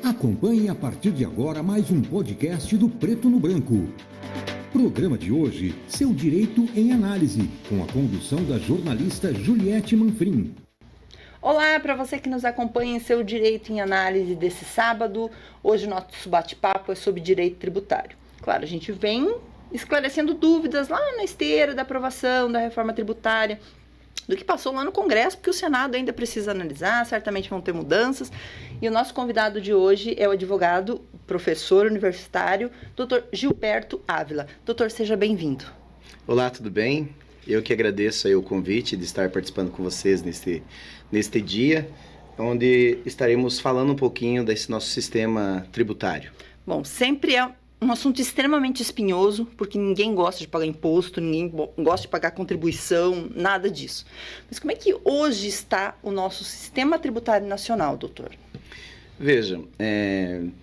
Acompanhe a partir de agora mais um podcast do Preto no Branco. Programa de hoje, Seu Direito em Análise, com a condução da jornalista Juliette Manfrim. Olá, para você que nos acompanha em Seu Direito em Análise desse sábado. Hoje o nosso bate-papo é sobre direito tributário. Claro, a gente vem esclarecendo dúvidas lá na esteira da aprovação da reforma tributária, do que passou lá no Congresso, porque o Senado ainda precisa analisar, certamente vão ter mudanças. E o nosso convidado de hoje é o advogado, professor universitário, Dr. Gilberto Ávila. Doutor, seja bem-vindo. Olá, tudo bem? Eu que agradeço aí o convite de estar participando com vocês neste dia, onde estaremos falando um pouquinho desse nosso sistema tributário. Bom, sempre é um assunto extremamente espinhoso, porque ninguém gosta de pagar imposto, ninguém gosta de pagar contribuição, nada disso. Mas como é que hoje está o nosso sistema tributário nacional, doutor? Veja,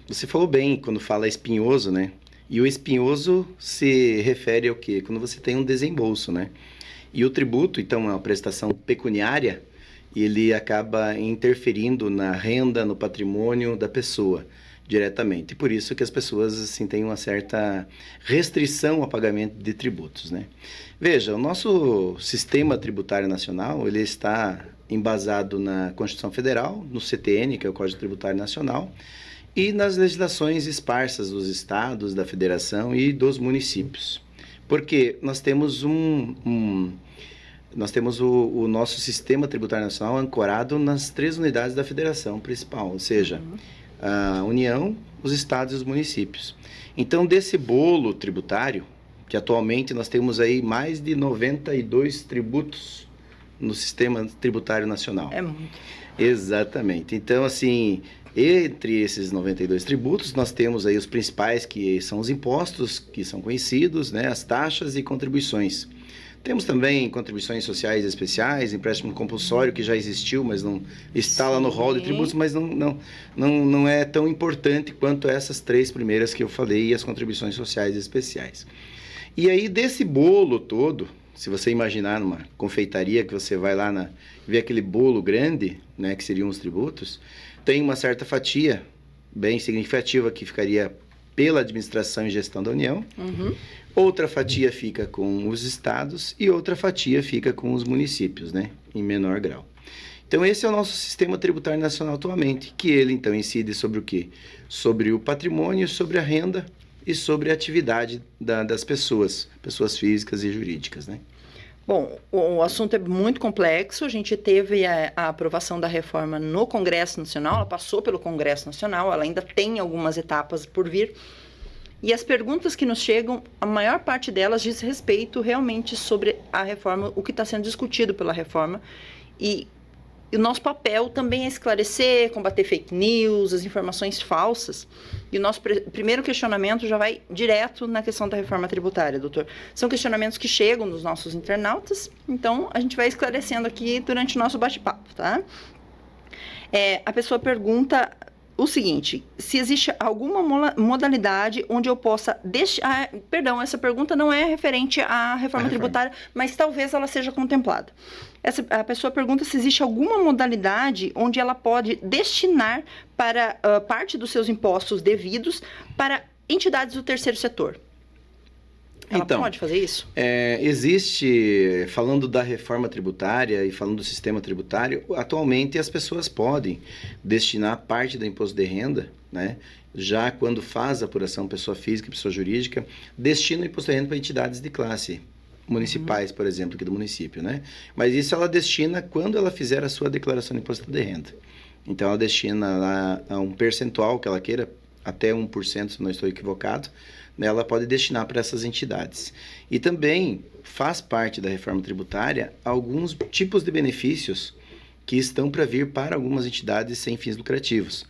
você falou bem quando fala espinhoso, né? E o espinhoso se refere ao quê? Quando você tem um desembolso, né? E o tributo, então, é uma prestação pecuniária, ele acaba interferindo na renda, no patrimônio da pessoa diretamente. E por isso que as pessoas assim, têm uma certa restrição ao pagamento de tributos, né? Veja, o nosso sistema tributário nacional, ele está embasado na Constituição Federal, no CTN, que é o Código Tributário Nacional, e nas legislações esparsas dos estados, da federação e dos municípios. Porque nós temos o nosso sistema tributário nacional ancorado nas 3 unidades da federação principal, ou seja, a União, os estados e os municípios. Então, desse bolo tributário, que atualmente nós temos aí mais de 92 tributos no sistema tributário nacional. É muito. Exatamente. Então, assim, entre esses 92 tributos, nós temos aí os principais, que são os impostos, que são conhecidos, né, as taxas e contribuições. Temos também contribuições sociais especiais, empréstimo compulsório, que já existiu, mas não está lá no rol de tributos, mas não é tão importante quanto essas 3 primeiras que eu falei, e as contribuições sociais especiais. E aí, desse bolo todo, se você imaginar numa confeitaria, que você vai lá ver aquele bolo grande, né, que seriam os tributos, tem uma certa fatia bem significativa que ficaria pela administração e gestão da União. Outra fatia fica com os estados e outra fatia fica com os municípios, né, em menor grau. Então, esse é o nosso sistema tributário nacional atualmente, que ele, então, incide sobre o quê? Sobre o patrimônio, sobre a renda e sobre a atividade das pessoas físicas e jurídicas, né? Bom, o assunto é muito complexo. A gente teve a aprovação da reforma no Congresso Nacional, ela passou pelo Congresso Nacional, ela ainda tem algumas etapas por vir. E as perguntas que nos chegam, a maior parte delas diz respeito realmente sobre a reforma, o que está sendo discutido pela reforma. E o nosso papel também é esclarecer, combater fake news, as informações falsas. E o nosso primeiro questionamento já vai direto na questão da reforma tributária, doutor. São questionamentos que chegam dos nossos internautas, então a gente vai esclarecendo aqui durante o nosso bate-papo, tá? A pessoa pergunta o seguinte: se existe alguma modalidade onde eu possa deixar... Perdão, essa pergunta não é referente à reforma tributária, mas talvez ela seja contemplada. A pessoa pergunta se existe alguma modalidade onde ela pode destinar para parte dos seus impostos devidos para entidades do terceiro setor. Ela pode fazer isso? Existe, falando da reforma tributária e falando do sistema tributário, atualmente as pessoas podem destinar parte do imposto de renda, né? Já quando faz a apuração pessoa física e pessoa jurídica, destina o imposto de renda para entidades de classe municipais, por exemplo, aqui do município, né? Mas isso ela destina quando ela fizer a sua declaração de imposto de renda. Então, ela destina lá a um percentual que ela queira, até 1%, se não estou equivocado, né, ela pode destinar para essas entidades. E também faz parte da reforma tributária alguns tipos de benefícios que estão para vir para algumas entidades sem fins lucrativos.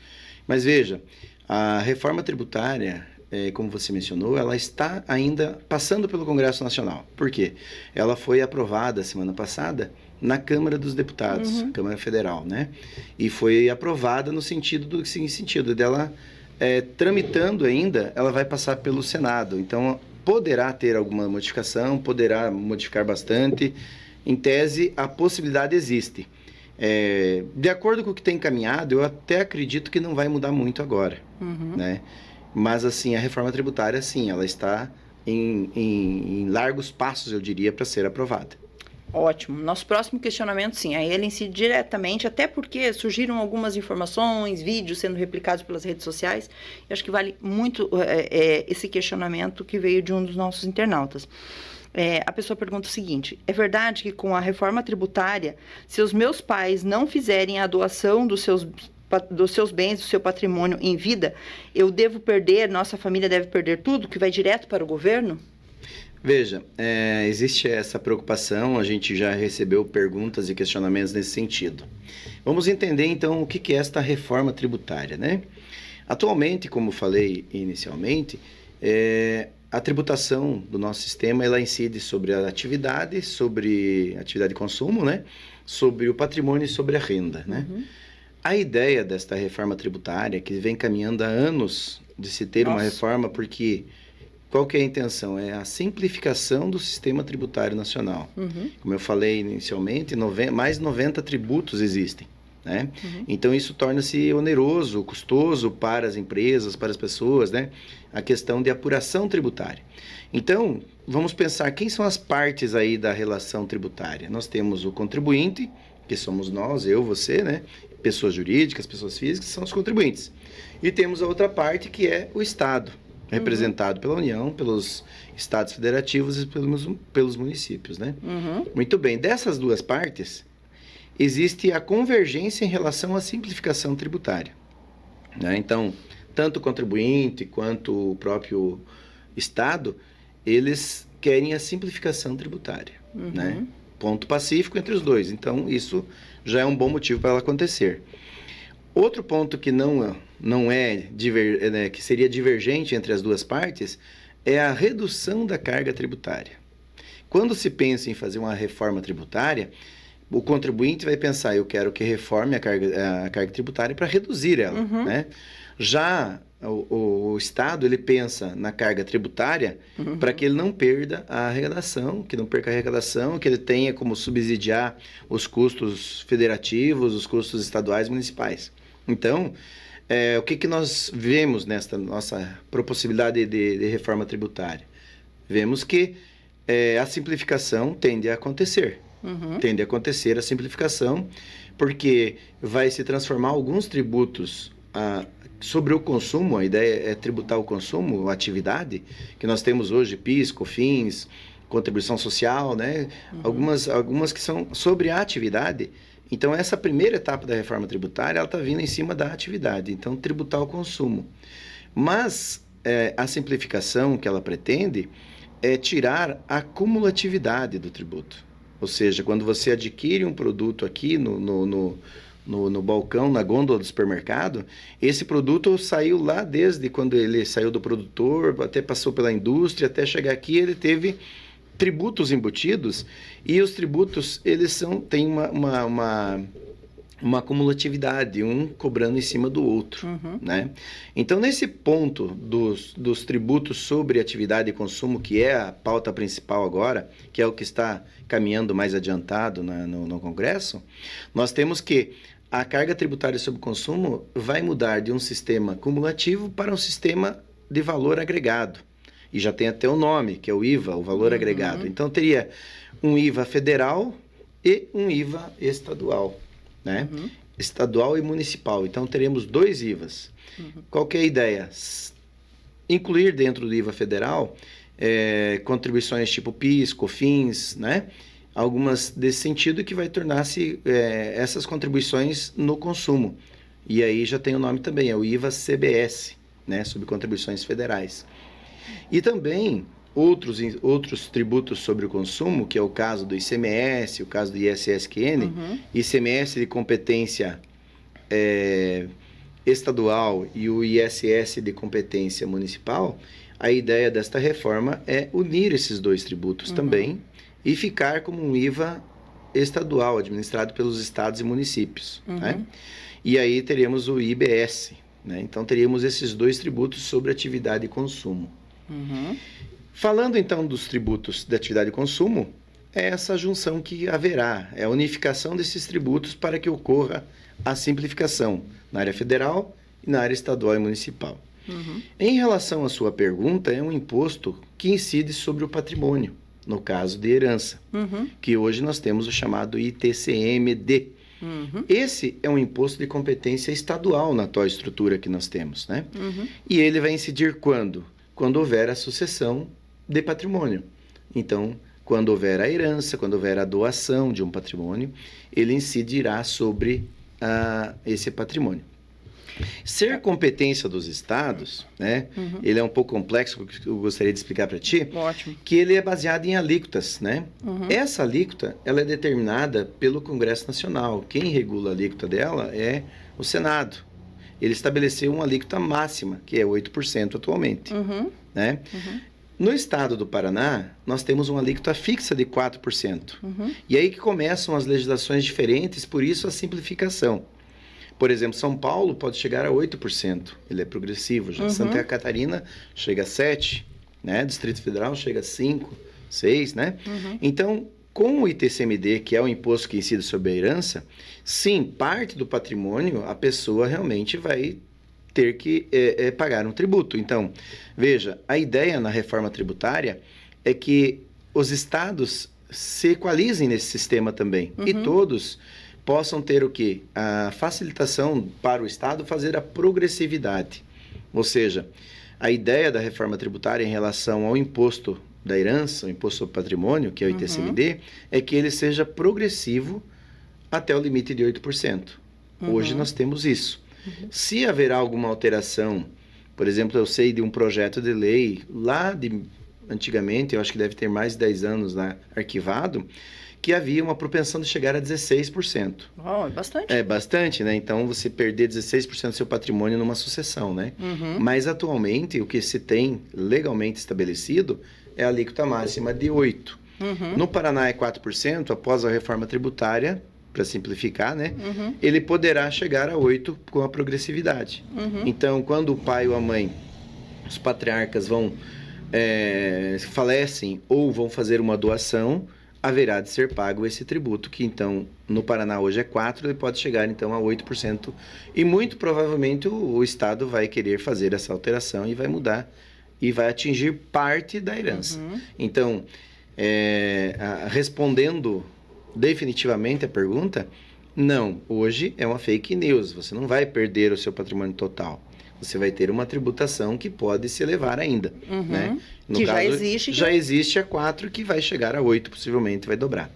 Mas veja, a reforma tributária, como você mencionou, ela está ainda passando pelo Congresso Nacional. Por quê? Ela foi aprovada semana passada na Câmara dos Deputados, Câmara Federal, né? E foi aprovada no sentido dela tramitando ainda, ela vai passar pelo Senado. Então, poderá ter alguma modificação, poderá modificar bastante. Em tese, a possibilidade existe. De acordo com o que tem caminhado, eu até acredito que não vai mudar muito agora, né? Mas, assim, a reforma tributária, sim, ela está em largos passos, eu diria, para ser aprovada. Ótimo. Nosso próximo questionamento, sim, a ele incide diretamente, até porque surgiram algumas informações, vídeos sendo replicados pelas redes sociais. Eu acho que vale muito esse questionamento que veio de um dos nossos internautas. A pessoa pergunta o seguinte: é verdade que com a reforma tributária, se os meus pais não fizerem a doação dos seus bens, do seu patrimônio em vida, eu devo perder, nossa família deve perder tudo, que vai direto para o governo? Veja, existe essa preocupação, a gente já recebeu perguntas e questionamentos nesse sentido. Vamos entender, então, o que é esta reforma tributária, né? Atualmente, como falei inicialmente, a tributação do nosso sistema, ela incide sobre a atividade, sobre atividade de consumo, né? Sobre o patrimônio e sobre a renda, né? A ideia desta reforma tributária, que vem caminhando há anos de se ter uma reforma, porque... Qual que é a intenção? É a simplificação do sistema tributário nacional. Como eu falei inicialmente, mais de 90 tributos existem, né? Então, isso torna-se oneroso, custoso para as empresas, para as pessoas, né? A questão de apuração tributária. Então, vamos pensar quem são as partes aí da relação tributária. Nós temos o contribuinte, que somos nós, eu, você, né? Pessoas jurídicas, pessoas físicas, são os contribuintes. E temos a outra parte, que é o Estado, representado pela União, pelos estados federativos e pelos municípios, né? Muito bem. Dessas duas partes, existe a convergência em relação à simplificação tributária, né? Então, tanto o contribuinte quanto o próprio Estado, eles querem a simplificação tributária, né? Ponto pacífico entre os dois. Então, isso já é um bom motivo para ela acontecer. Outro ponto que que seria divergente entre as duas partes é a redução da carga tributária. Quando se pensa em fazer uma reforma tributária, o contribuinte vai pensar: eu quero que reforme a carga tributária para reduzir ela, né? Já o Estado, ele pensa na carga tributária para que ele não perda a arrecadação, que não perca a arrecadação, que ele tenha como subsidiar os custos federativos, os custos estaduais e municipais. Então, o que nós vemos nesta nossa possibilidade de reforma tributária? Vemos que a simplificação tende a acontecer. Tende a acontecer a simplificação, porque vai se transformar alguns tributos sobre o consumo. A ideia é tributar o consumo, a atividade, que nós temos hoje, PIS, COFINS, contribuição social, né? Algumas que são sobre a atividade. Então, essa primeira etapa da reforma tributária, ela está vindo em cima da atividade. Então, tributar o consumo. Mas a simplificação que ela pretende é tirar a cumulatividade do tributo. Ou seja, quando você adquire um produto aqui no balcão, na gôndola do supermercado, esse produto saiu lá desde quando ele saiu do produtor, até passou pela indústria, até chegar aqui, ele teve tributos embutidos, e os tributos, eles têm uma cumulatividade, um cobrando em cima do outro, né? Então, nesse ponto dos tributos sobre atividade e consumo, que é a pauta principal agora, que é o que está caminhando mais adiantado no Congresso, nós temos que a carga tributária sobre o consumo vai mudar de um sistema cumulativo para um sistema de valor agregado. E já tem até o nome, que é o IVA, o valor agregado. Então, teria um IVA federal e um IVA estadual, né? Estadual e municipal. Então, teremos dois IVAs. Qual que é a ideia? Incluir dentro do IVA federal contribuições tipo PIS, COFINS, né? Algumas desse sentido, que vai tornar-se essas contribuições no consumo. E aí já tem o nome também, é o IVA-CBS, né? Sobre contribuições federais. E também outros tributos sobre o consumo, que é o caso do ICMS, o caso do ISSQN, ICMS de competência estadual e o ISS de competência municipal. A ideia desta reforma é unir esses dois tributos também e ficar como um IVA estadual, administrado pelos estados e municípios, né? E aí teremos o IBS, né? Então, teríamos esses dois tributos sobre atividade e consumo. Falando, então, dos tributos de atividade e consumo, é essa junção que haverá, é a unificação desses tributos para que ocorra a simplificação na área federal e na área estadual e municipal. Em relação à sua pergunta, é um imposto que incide sobre o patrimônio, no caso de herança, que hoje nós temos o chamado ITCMD. Esse é um imposto de competência estadual na atual estrutura que nós temos, né? E ele vai incidir quando? Quando houver a sucessão de patrimônio. Então, quando houver a herança, quando houver a doação de um patrimônio, ele incidirá sobre esse patrimônio. Ser competência dos estados, né? Ele é um pouco complexo, porque eu gostaria de explicar para ti. Ótimo. Que ele é baseado em alíquotas, né? Essa alíquota, ela é determinada pelo Congresso Nacional. Quem regula a alíquota dela é o Senado. Ele estabeleceu uma alíquota máxima, que é 8% atualmente, né? No estado do Paraná, nós temos uma alíquota fixa de 4%. E aí que começam as legislações diferentes, por isso a simplificação. Por exemplo, São Paulo pode chegar a 8%, ele é progressivo. Já Santa Catarina chega a 7%, né? Distrito Federal chega a 5%, 6%, né? Então, com o ITCMD, que é o imposto que incide sobre a herança, sim, parte do patrimônio a pessoa realmente vai ter que pagar um tributo. Então, veja, a ideia na reforma tributária é que os estados se equalizem nesse sistema também. E todos possam ter o quê? A facilitação para o estado fazer a progressividade. Ou seja, a ideia da reforma tributária em relação ao imposto da herança, o imposto sobre patrimônio, que é o ITCMD, é que ele seja progressivo até o limite de 8%. Hoje nós temos isso. Se haverá alguma alteração, por exemplo, eu sei de um projeto de lei lá de antigamente, eu acho que deve ter mais de 10 anos lá arquivado, que havia uma propensão de chegar a 16%. Oh, é bastante. É bastante, né? Então, você perder 16% do seu patrimônio numa sucessão, né? Mas, atualmente, o que se tem legalmente estabelecido é a alíquota máxima de 8%. No Paraná é 4%, após a reforma tributária, para simplificar, né? Ele poderá chegar a 8% com a progressividade. Então, quando o pai ou a mãe, os patriarcas falecem ou vão fazer uma doação, haverá de ser pago esse tributo, que então, no Paraná hoje é 4%, ele pode chegar então a 8%. E muito provavelmente o Estado vai querer fazer essa alteração e vai mudar, e vai atingir parte da herança. Então, respondendo definitivamente a pergunta, não, hoje é uma fake news, você não vai perder o seu patrimônio total. Você vai ter uma tributação que pode se elevar ainda, né? No que caso, já existe. Já existe a 4%, que vai chegar a 8%, possivelmente vai dobrar.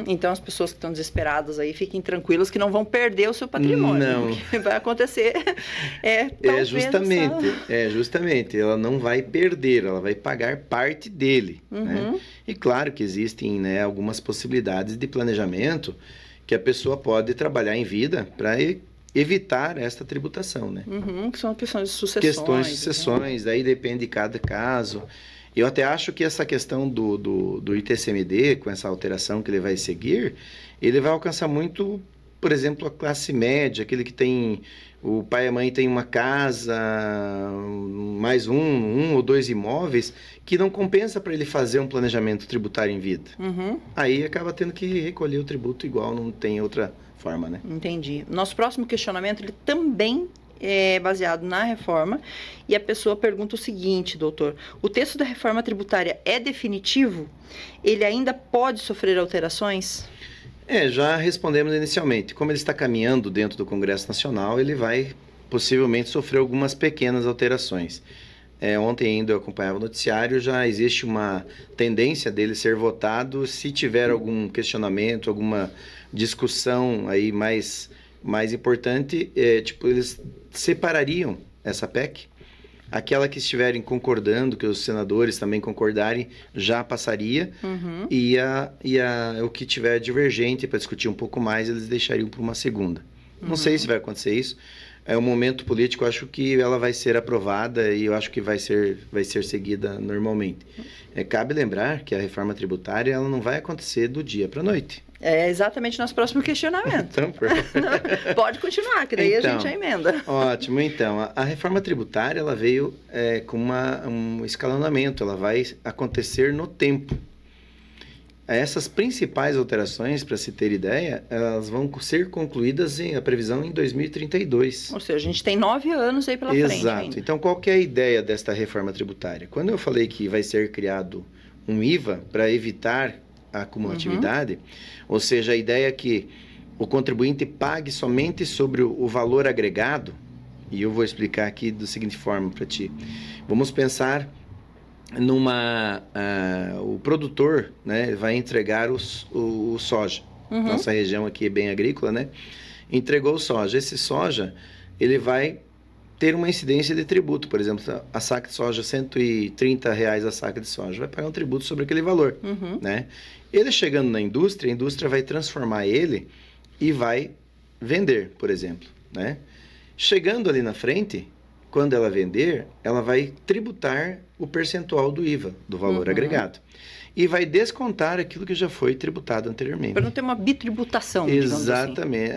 Então, as pessoas que estão desesperadas aí, fiquem tranquilas que não vão perder o seu patrimônio. Não. O que vai acontecer justamente, ela não vai perder, ela vai pagar parte dele, né? E claro que existem, né, algumas possibilidades de planejamento que a pessoa pode trabalhar em vida para evitar esta tributação, né? Que são questões de sucessões. Questões de sucessões, daí depende de cada caso. Eu até acho que essa questão do ITCMD, com essa alteração que ele vai seguir, ele vai alcançar muito, por exemplo, a classe média, aquele que tem, o pai e a mãe tem uma casa, mais um ou dois imóveis, que não compensa para ele fazer um planejamento tributário em vida. Aí acaba tendo que recolher o tributo igual, não tem outra forma, né? Entendi. Nosso próximo questionamento, ele também é baseado na reforma, e a pessoa pergunta o seguinte, doutor: o texto da reforma tributária é definitivo? Ele ainda pode sofrer alterações? Já respondemos inicialmente. Como ele está caminhando dentro do Congresso Nacional, ele vai possivelmente sofrer algumas pequenas alterações. Ontem ainda eu acompanhava o noticiário, já existe uma tendência dele ser votado se tiver algum questionamento, alguma discussão aí mais importante, eles separariam essa PEC, aquela que estiverem concordando, que os senadores também concordarem, já passaria, e o que tiver divergente para discutir um pouco mais, eles deixariam para uma segunda. Não sei se vai acontecer isso. É um momento político, eu acho que ela vai ser aprovada e eu acho que vai ser seguida normalmente. Cabe lembrar que a reforma tributária ela não vai acontecer do dia para a noite. É exatamente nosso próximo questionamento. Então, pode continuar, que daí a gente já emenda. Ótimo, então. A reforma tributária ela veio com um escalonamento, ela vai acontecer no tempo. Essas principais alterações, para se ter ideia, elas vão ser concluídas a previsão em 2032. Ou seja, a gente tem 9 anos aí pela frente Exato. ainda. Então, qual que é a ideia desta reforma tributária? Quando eu falei que vai ser criado um IVA para evitar a acumulatividade, ou seja, a ideia é que o contribuinte pague somente sobre o valor agregado, e eu vou explicar aqui da seguinte forma para ti. Vamos pensar o produtor, né, vai entregar o soja. Nossa região aqui é bem agrícola, né? Entregou o soja. Esse soja, ele vai ter uma incidência de tributo. Por exemplo, a saca de soja, R$130 a saca de soja, vai pagar um tributo sobre aquele valor, né? Ele chegando na indústria, a indústria vai transformar ele e vai vender, por exemplo, né? Chegando ali na frente, quando ela vender, ela vai tributar o percentual do IVA, do valor agregado. E vai descontar aquilo que já foi tributado anteriormente. Para não ter uma bitributação, digamos assim. Exatamente.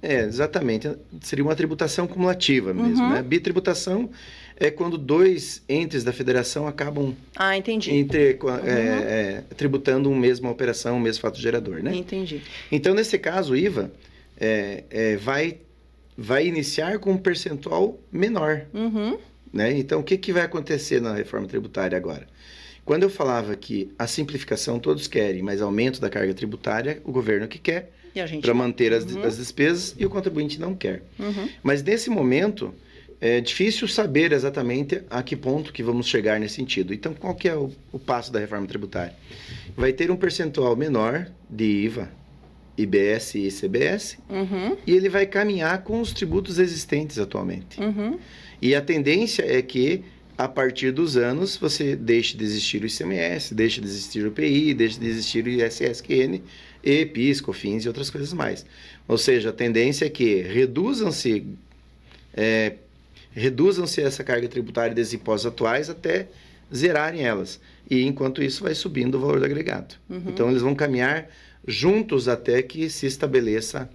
Exatamente. Seria uma tributação cumulativa mesmo, né? Bitributação é quando dois entes da federação acabam tributando uma mesma operação, um mesmo fato gerador, né? Entendi. Então, nesse caso, o IVA vai iniciar com um percentual menor, né? Então, o que vai acontecer na reforma tributária agora? Quando eu falava que a simplificação todos querem, mas aumento da carga tributária, o governo que quer, para manter as despesas, e o contribuinte não quer. Mas, nesse momento, é difícil saber exatamente a que ponto que vamos chegar nesse sentido. Então, qual que é o passo da reforma tributária? Vai ter um percentual menor de IVA, IBS e ICBS, e ele vai caminhar com os tributos existentes atualmente. E a tendência é que, a partir dos anos, você deixe de existir o ICMS, deixe de existir o IPI, deixe de existir o ISSQN, e PIS, COFINS e outras coisas mais. Ou seja, a tendência é que reduzam-se essa carga tributária desses impostos atuais até zerarem elas. E, enquanto isso, vai subindo o valor do agregado. Então, eles vão caminhar juntos até que se estabeleça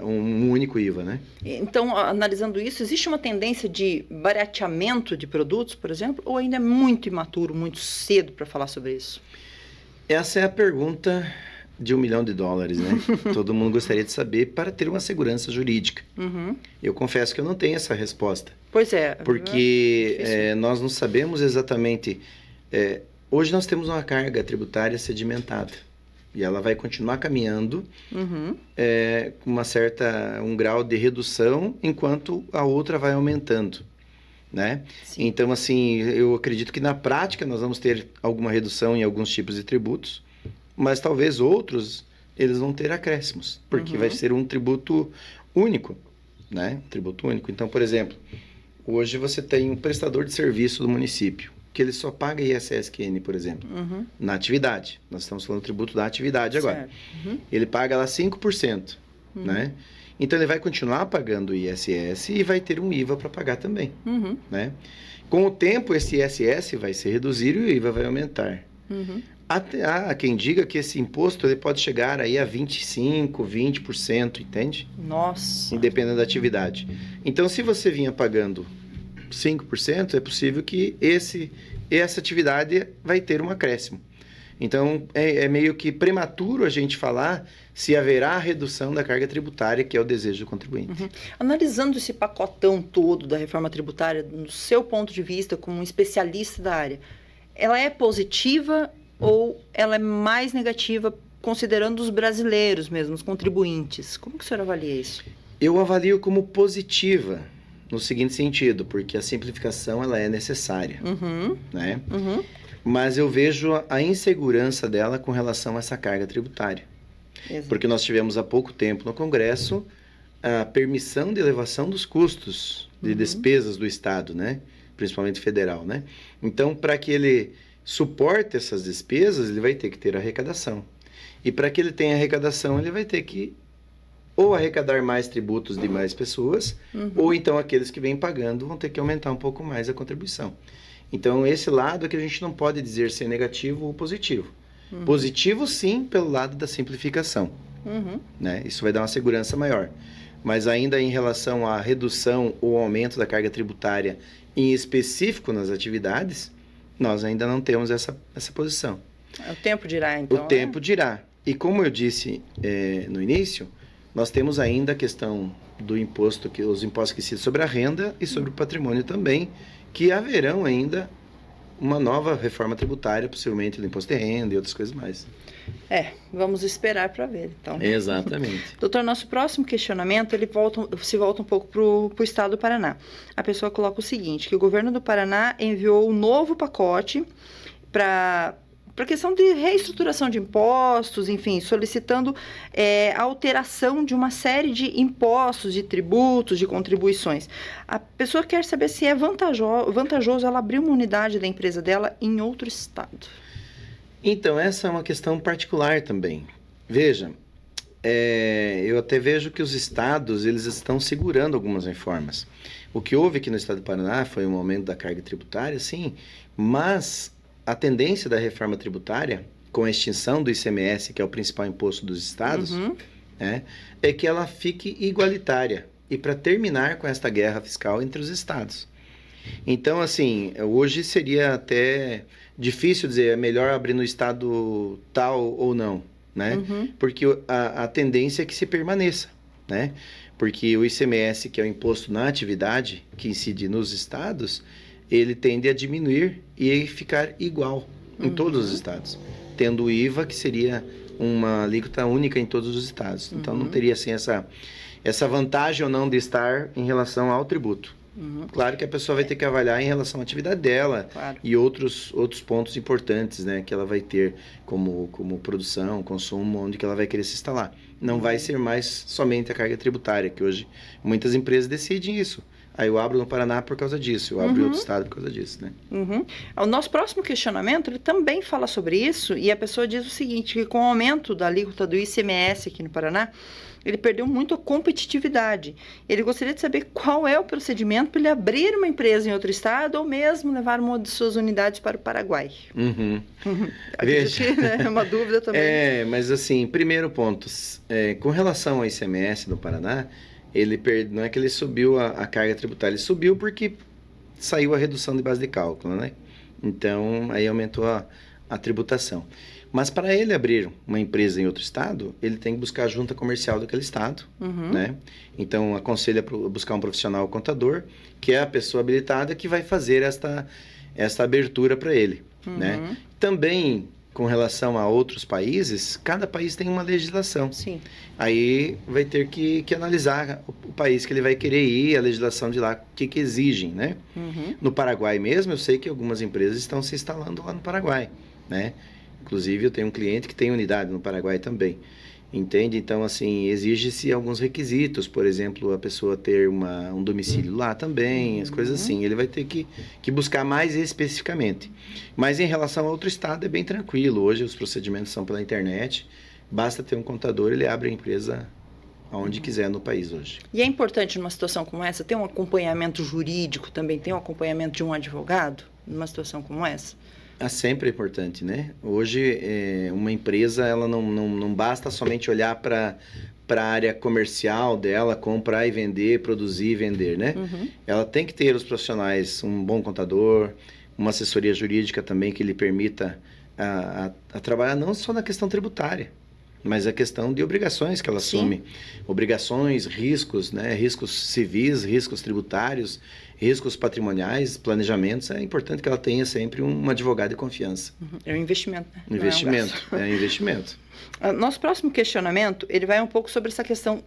um único IVA, né? Então, analisando isso, existe uma tendência de barateamento de produtos, por exemplo, ou ainda é muito imaturo, muito cedo para falar sobre isso? Essa é a pergunta de $1 milhão, né? Todo mundo gostaria de saber para ter uma segurança jurídica. Eu confesso que eu não tenho essa resposta. Pois é. Porque nós não sabemos exatamente... hoje nós temos uma carga tributária sedimentada. E ela vai continuar caminhando com um grau de redução, enquanto a outra vai aumentando, né? Sim. Então, assim, eu acredito que na prática nós vamos ter alguma redução em alguns tipos de tributos, mas talvez outros, eles vão ter acréscimos, porque vai ser um tributo único, né? Tributo único. Então, por exemplo, hoje você tem um prestador de serviço do município, que ele só paga ISSQN, por exemplo, na atividade. Nós estamos falando do tributo da atividade agora. Ele paga lá 5%, né? Então, ele vai continuar pagando o ISS e vai ter um IVA para pagar também, né? Com o tempo, esse ISS vai se reduzir e o IVA vai aumentar. Há quem diga que esse imposto ele pode chegar aí a 25%, 20%, entende? Nossa! Dependendo da atividade. Então, se você vinha pagando 5%, é possível que essa atividade vai ter um acréscimo. Então, é meio que prematuro a gente falar se haverá redução da carga tributária, que é o desejo do contribuinte. Analisando esse pacotão todo da reforma tributária, do seu ponto de vista, como um especialista da área, ela é positiva ou ela é mais negativa, considerando os brasileiros mesmo, os contribuintes? Como que o senhor avalia isso? Eu avalio como positiva, no seguinte sentido, porque a simplificação ela é necessária, né? Mas eu vejo a insegurança dela com relação a essa carga tributária. Exato. Porque nós tivemos há pouco tempo no Congresso a permissão de elevação dos custos de despesas do Estado, né? Principalmente federal, né? Então, para que ele suporte essas despesas, ele vai ter que ter arrecadação. E para que ele tenha arrecadação, ele vai ter que ou arrecadar mais tributos de mais pessoas, ou então aqueles que vêm pagando vão ter que aumentar um pouco mais a contribuição. Então, esse lado é que a gente não pode dizer se é negativo ou positivo. Positivo, sim, pelo lado da simplificação, né? Isso vai dar uma segurança maior. Mas ainda em relação à redução ou aumento da carga tributária, em específico nas atividades, nós ainda não temos essa posição. O tempo dirá, então. O tempo dirá. E como eu disse no início, nós temos ainda a questão do imposto, os impostos que incidem sobre a renda e sobre o patrimônio também, que haverão ainda uma nova reforma tributária, possivelmente do imposto de renda e outras coisas mais. Vamos esperar para ver, então. Exatamente. Doutor, nosso próximo questionamento, ele se volta um pouco para o estado do Paraná. A pessoa coloca o seguinte, que o governo do Paraná enviou um novo pacote para a questão de reestruturação de impostos, enfim, solicitando a alteração de uma série de impostos, de tributos, de contribuições. A pessoa quer saber se é vantajoso ela abrir uma unidade da empresa dela em outro estado. Então, essa é uma questão particular também. Veja, eu até vejo que os estados eles estão segurando algumas reformas. O que houve aqui no estado do Paraná foi um aumento da carga tributária, sim, mas a tendência da reforma tributária, com a extinção do ICMS, que é o principal imposto dos estados, é que ela fique igualitária. E para terminar com esta guerra fiscal entre os estados. Então, assim, hoje seria até difícil dizer, é melhor abrir no estado tal ou não, né? Porque a tendência é que se permaneça, né? Porque o ICMS, que é o imposto na atividade, que incide nos estados, ele tende a diminuir e ficar igual em todos os estados, tendo o IVA, que seria uma alíquota única em todos os estados. Então, não teria, assim, essa vantagem ou não de estar em relação ao tributo. Claro que a pessoa vai ter que avaliar em relação à atividade dela e outros pontos importantes, né, que ela vai ter como produção, consumo, onde que ela vai querer se instalar. Não vai ser mais somente a carga tributária, que hoje muitas empresas decidem isso. Aí eu abro no Paraná por causa disso, eu abro em outro estado por causa disso, né? O nosso próximo questionamento, ele também fala sobre isso, e a pessoa diz o seguinte, que com o aumento da alíquota do ICMS aqui no Paraná, ele perdeu muito a competitividade. Ele gostaria de saber qual é o procedimento para ele abrir uma empresa em outro estado ou mesmo levar uma de suas unidades para o Paraguai. Veja, É uma dúvida também. Mas assim, primeiro ponto, com relação ao ICMS no Paraná, não é que ele subiu a carga tributária, ele subiu porque saiu a redução de base de cálculo, né? Então, aí aumentou a tributação. Mas para ele abrir uma empresa em outro estado, ele tem que buscar a junta comercial daquele estado, né? Então, aconselho a buscar um profissional contador, que é a pessoa habilitada que vai fazer esta abertura para ele, né? Também, com relação a outros países, cada país tem uma legislação. Sim. Aí vai ter que analisar o país que ele vai querer ir, a legislação de lá, o que exigem, né? No Paraguai mesmo, eu sei que algumas empresas estão se instalando lá no Paraguai, né? Inclusive, eu tenho um cliente que tem unidade no Paraguai também, entende? Então, assim, exige-se alguns requisitos, por exemplo, a pessoa ter um domicílio lá também, as coisas assim. Ele vai ter que buscar mais especificamente. Mas em relação a outro estado, é bem tranquilo. Hoje, os procedimentos são pela internet, basta ter um contador, ele abre a empresa aonde quiser no país hoje. E é importante, numa situação como essa, ter um acompanhamento jurídico também, ter um acompanhamento de um advogado, numa situação como essa? Sempre é importante, né? Hoje, uma empresa, ela não basta somente olhar para a área comercial dela, comprar e vender, produzir e vender, né? Ela tem que ter os profissionais, um bom contador, uma assessoria jurídica também que lhe permita a trabalhar não só na questão tributária, mas a questão de obrigações que ela assume. Obrigações, riscos, né? Riscos civis, riscos tributários, riscos patrimoniais, planejamentos. É importante que ela tenha sempre um advogado de confiança. É um investimento, né? Investimento, é um investimento. Nosso próximo questionamento, ele vai um pouco sobre essa questão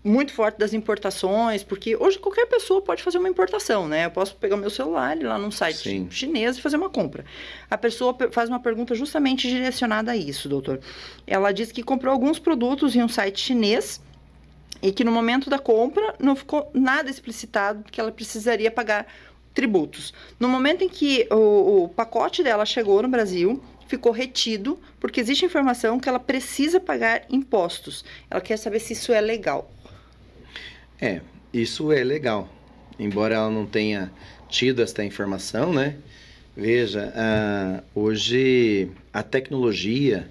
muito forte das importações, porque hoje qualquer pessoa pode fazer uma importação, né? Eu posso pegar o meu celular, ir lá num site chinês e fazer uma compra. A pessoa faz uma pergunta justamente direcionada a isso, doutor. Ela diz que comprou alguns produtos em um site chinês e que no momento da compra não ficou nada explicitado que ela precisaria pagar tributos. No momento em que o pacote dela chegou no Brasil, ficou retido, porque existe informação que ela precisa pagar impostos. Ela quer saber se isso é legal. Isso é legal. Embora ela não tenha tido esta informação, né? Veja, hoje a tecnologia,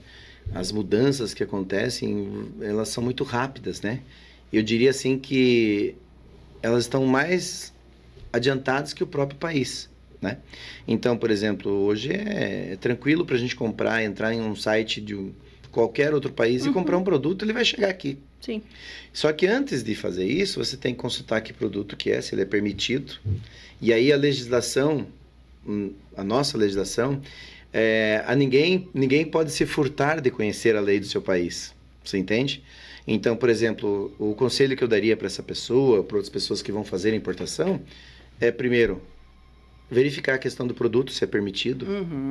as mudanças que acontecem, elas são muito rápidas, né? Eu diria assim que elas estão mais adiantadas que o próprio país, né? Então, por exemplo, hoje é tranquilo para a gente comprar, entrar em um site de qualquer outro país e comprar um produto, ele vai chegar aqui. Sim. Só que antes de fazer isso, você tem que consultar que produto que é, se ele é permitido. E aí a legislação, a nossa legislação, ninguém pode se furtar de conhecer a lei do seu país. Você entende? Então, por exemplo, o conselho que eu daria para essa pessoa, para outras pessoas que vão fazer a importação, é, primeiro, verificar a questão do produto, se é permitido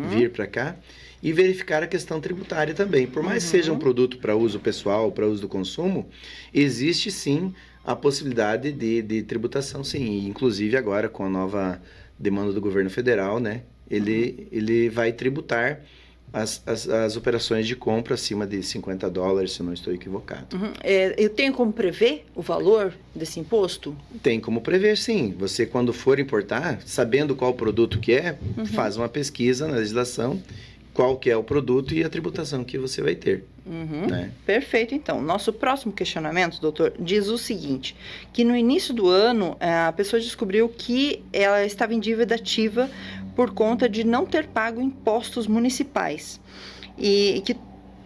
vir para cá, e verificar a questão tributária também. Por mais que seja um produto para uso pessoal, para uso do consumo, existe sim a possibilidade de tributação, sim. E, inclusive agora, com a nova demanda do governo federal, né, ele vai tributar as operações de compra acima de $50, se eu não estou equivocado. Eu tenho como prever o valor desse imposto? Tem como prever, sim. Você, quando for importar, sabendo qual produto que é, faz uma pesquisa na legislação, qual que é o produto e a tributação que você vai ter. Né? Perfeito, então. Nosso próximo questionamento, doutor, diz o seguinte, que no início do ano, a pessoa descobriu que ela estava em dívida ativa por conta de não ter pago impostos municipais. E que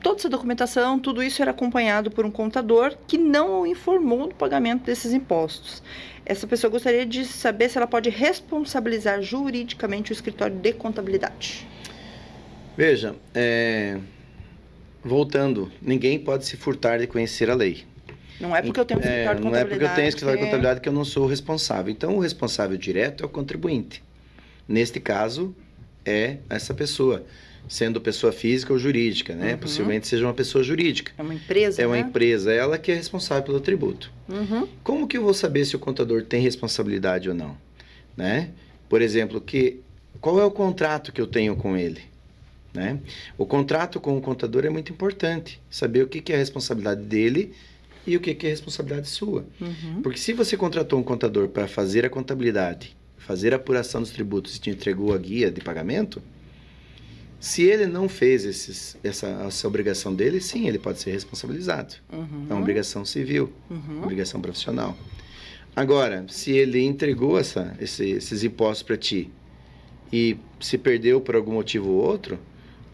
toda essa documentação, tudo isso era acompanhado por um contador que não o informou do pagamento desses impostos. Essa pessoa gostaria de saber se ela pode responsabilizar juridicamente o escritório de contabilidade. Veja, voltando, ninguém pode se furtar de conhecer a lei. Não é porque eu tenho um escritório de contabilidade. Não é porque eu tenho escritório de contabilidade que eu não sou o responsável. Então, o responsável direto é o contribuinte. Neste caso, é essa pessoa, sendo pessoa física ou jurídica, né? Possivelmente seja uma pessoa jurídica. É uma empresa, É uma empresa, ela que é responsável pelo tributo. Como que eu vou saber se o contador tem responsabilidade ou não? Né? Por exemplo, qual é o contrato que eu tenho com ele? Né? O contrato com o contador é muito importante, saber o que é a responsabilidade dele e o que é a responsabilidade sua. Porque se você contratou um contador para fazer a contabilidade, fazer a apuração dos tributos e te entregou a guia de pagamento, se ele não fez essa obrigação dele, sim, ele pode ser responsabilizado. É uma obrigação civil, obrigação profissional. Agora, se ele entregou esses impostos para ti e se perdeu por algum motivo ou outro,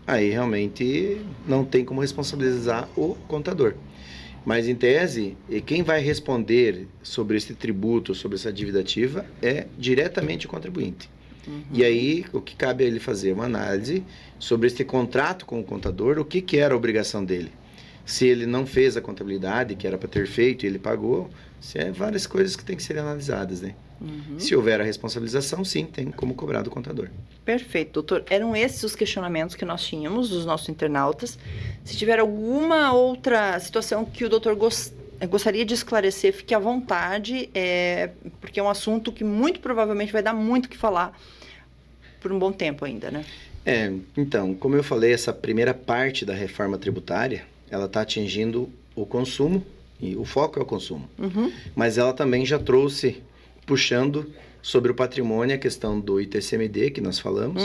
aí realmente não tem como responsabilizar o contador. Mas, em tese, quem vai responder sobre esse tributo, sobre essa dívida ativa, é diretamente o contribuinte. E aí, o que cabe a ele fazer? Uma análise sobre esse contrato com o contador, o que era a obrigação dele. Se ele não fez a contabilidade, que era para ter feito e ele pagou, várias coisas que têm que ser analisadas, né? Se houver a responsabilização, sim, tem como cobrar do contador. Perfeito, doutor. Eram esses os questionamentos que nós tínhamos dos nossos internautas. Se tiver alguma outra situação que o doutor gostaria de esclarecer, fique à vontade, porque é um assunto que muito provavelmente vai dar muito o que falar por um bom tempo ainda, né? Então, como eu falei, essa primeira parte da reforma tributária, ela está atingindo o consumo, e o foco é o consumo. Mas ela também já trouxe, puxando sobre o patrimônio, a questão do ITCMD, que nós falamos,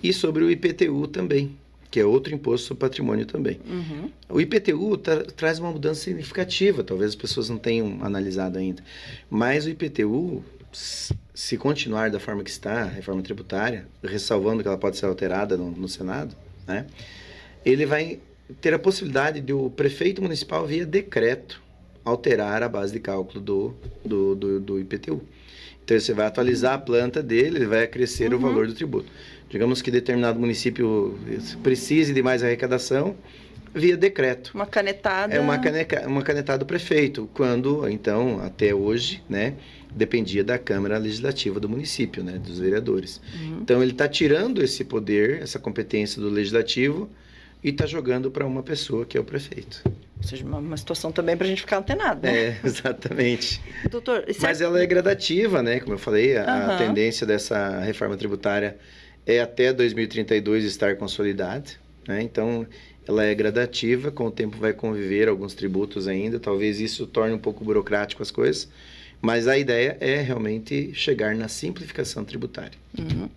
e sobre o IPTU também, que é outro imposto sobre patrimônio também. O IPTU traz uma mudança significativa, talvez as pessoas não tenham analisado ainda, mas o IPTU, se continuar da forma que está, a reforma tributária, ressalvando que ela pode ser alterada no Senado, né, ele vai ter a possibilidade de o prefeito municipal, via decreto, alterar a base de cálculo do IPTU. Então, você vai atualizar a planta dele, ele vai acrescer o valor do tributo. Digamos que determinado município precise de mais arrecadação, via decreto. Uma canetada. É uma canetada do prefeito, quando, então, até hoje, né, dependia da Câmara Legislativa do município, né, dos vereadores. Então, ele está tirando esse poder, essa competência do Legislativo, e está jogando para uma pessoa que é o prefeito. Ou seja, uma situação também para a gente ficar antenado, né? Exatamente. Doutor, mas ela é gradativa, né? Como eu falei, a tendência dessa reforma tributária é até 2032 estar consolidada, né? Então, ela é gradativa, com o tempo vai conviver alguns tributos ainda, talvez isso torne um pouco burocrático as coisas, mas a ideia é realmente chegar na simplificação tributária.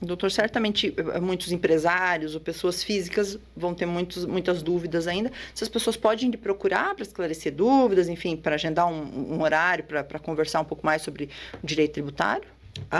Doutor, certamente muitos empresários ou pessoas físicas vão ter muitas dúvidas ainda. Essas pessoas podem lhe procurar para esclarecer dúvidas, enfim, para agendar um horário para conversar um pouco mais sobre o direito tributário?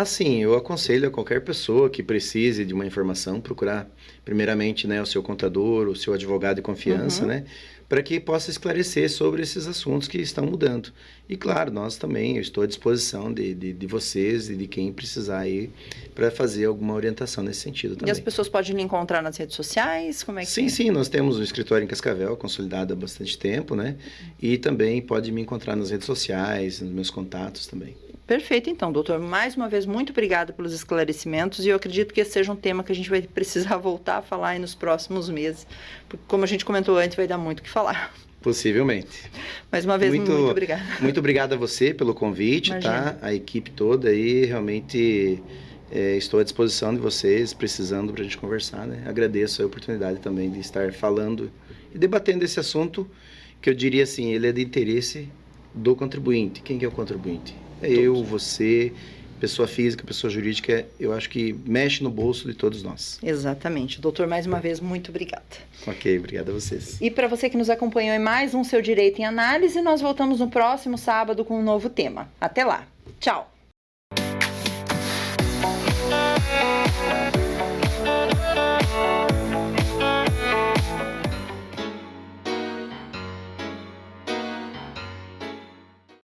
Sim, eu aconselho a qualquer pessoa que precise de uma informação procurar, primeiramente, né, o seu contador, o seu advogado de confiança, né, para que possa esclarecer sobre esses assuntos que estão mudando. E, claro, nós também, eu estou à disposição de vocês e de quem precisar aí para fazer alguma orientação nesse sentido também. E as pessoas podem lhe encontrar nas redes sociais? Como é que Sim, nós temos um escritório em Cascavel, consolidado há bastante tempo, né, e também pode me encontrar nas redes sociais, nos meus contatos também. Perfeito, então, doutor. Mais uma vez, muito obrigada pelos esclarecimentos e eu acredito que esse seja um tema que a gente vai precisar voltar a falar aí nos próximos meses, porque, como a gente comentou antes, vai dar muito o que falar. Possivelmente. Mais uma vez, muito obrigada. Muito obrigado a você pelo convite, Imagina. Tá? A equipe toda aí, realmente estou à disposição de vocês, precisando para a gente conversar, né? Agradeço a oportunidade também de estar falando e debatendo esse assunto, que eu diria assim, ele é de interesse do contribuinte. Quem que é o contribuinte? É eu, você, pessoa física, pessoa jurídica, eu acho que mexe no bolso de todos nós. Exatamente. Doutor, mais uma vez, muito obrigada. Ok, obrigado a vocês. E para você que nos acompanhou em mais um Seu Direito em Análise, nós voltamos no próximo sábado com um novo tema. Até lá. Tchau.